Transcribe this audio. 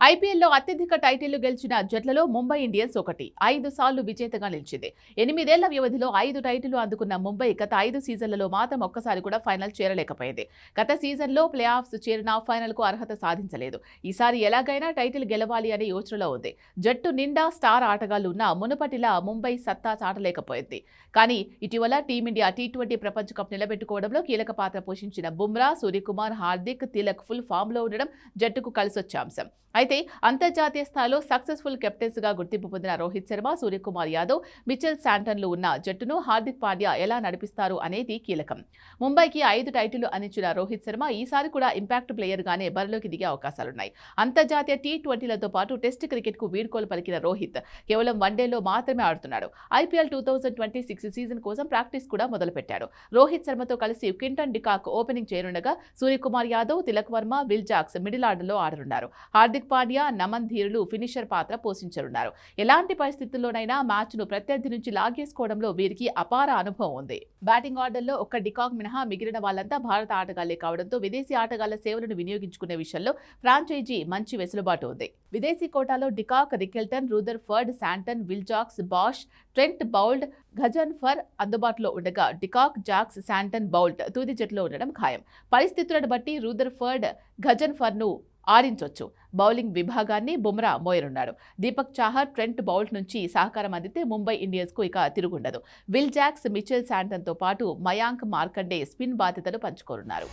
ఐపీఎల్లో అత్యధిక టైటిళ్లు గెలిచిన జట్లలో ముంబై ఇండియన్స్ ఒకటి. 5 సార్లు విజేతగా నిలిచింది. 8 ఏళ్ల వ్యవధిలో 5 టైటిళ్లు అందుకున్న ముంబై గత 5 సీజన్లలో మాత్రం ఒక్కసారి కూడా ఫైనల్ చేరలేకపోయింది. గత సీజన్లో ప్లే ఆఫ్స్ చేరిన ఫైనల్కు అర్హత సాధించలేదు. ఈసారి ఎలాగైనా టైటిల్ గెలవాలి అనే యోచనలో ఉంది. జట్టు నిండా స్టార్ ఆటగాళ్లు ఉన్న మునుపటిలా ముంబై సత్తా చాటలేకపోయింది. కానీ ఇటీవల టీమిండియా టీ20 ప్రపంచ కప్ నిలబెట్టుకోవడంలో కీలక పాత్ర పోషించిన బుమ్రా, సూర్యకుమార్, హార్దిక్, తిలక్ ఫుల్ ఫామ్లో ఉండడం జట్టుకు కలిసొచ్చే అంశం. అయితే అంతర్జాతీయ స్థాయిలో సక్సెస్ఫుల్ కెప్టెన్స్ గా గుర్తింపు పొందిన రోహిత్ శర్మ, సూర్యకుమార్ యాదవ్, మిచెల్ శాంటన్లు ఉన్న జట్టును హార్దిక్ పాండ్యా ఎలా నడిపిస్తారు అనేది కీలకం. ముంబైకి 5 టైటిళ్లు అందించిన రోహిత్ శర్మ ఈసారి కూడా ఇంపాక్ట్ ప్లేయర్ గానే బరిలోకి దిగే అవకాశాలున్నాయి. అంతర్జాతీయ టీ20లతో పాటు టెస్ట్ క్రికెట్ కు వీడ్కోలు పలికిన రోహిత్ కేవలం వన్డేలో మాత్రమే ఆడుతున్నాడు. ఐపీఎల్ 2026 సీజన్ కోసం ప్రాక్టీస్ కూడా మొదలుపెట్టాడు. రోహిత్ శర్మతో కలిసి క్వింటన్ డికాక్ ఓపెనింగ్ చేయనుండగా Suryakumar Yadav, Tilak Varma, Will Jacks middle ఆర్డర్లో ఆడనున్నారు. హార్దిక్ పాండ్యా, నమన్ ధీరులు ఫినిషర్ పాత్ర పోషించనున్నారు. ఎలాంటి పరిస్థితుల్లోనైనా మ్యాచ్ను ప్రత్యర్థి నుంచి లాగేసుకోవడంలో వీరికి అపార అనుభవం ఉంది. బ్యాటింగ్ ఆర్డర్లో ఒక్క డికాక్ మినహా మిగిలిన వాళ్లంతా భారత ఆటగాళ్లే కావడంతో విదేశీ ఆటగాళ్ల సేవలను వినియోగించుకునే విషయంలో ఫ్రాంచైజీ మంచి వెసులుబాటు ఉంది. విదేశీ కోటాలో de Kock, Rickelton, Rutherford, Santner, Will Jacks, Bosch, Trent Boult, Ghazanfar అందుబాటులో ఉండగా డికాక్, జాక్స్, శాంటన్, బౌల్ట్ తుది జట్టులో ఉండడం ఖాయం. పరిస్థితులను బట్టి రూదర్ఫర్డ్, గజన్ఫర్ను ఆడించొచ్చు. బౌలింగ్ విభాగాన్ని బుమ్రా మోయనున్నాడు. దీపక్ చాహర్, ట్రెంట్ బౌల్ట్ నుంచి సహకారం అందితే ముంబై ఇండియన్స్ కు ఇక తిరుగుండదు. విల్ జాక్స్, మిచెల్ శాంటన్తో పాటు మయాంక్ మార్కండే స్పిన్ బాధ్యతలు పంచుకోనున్నారు.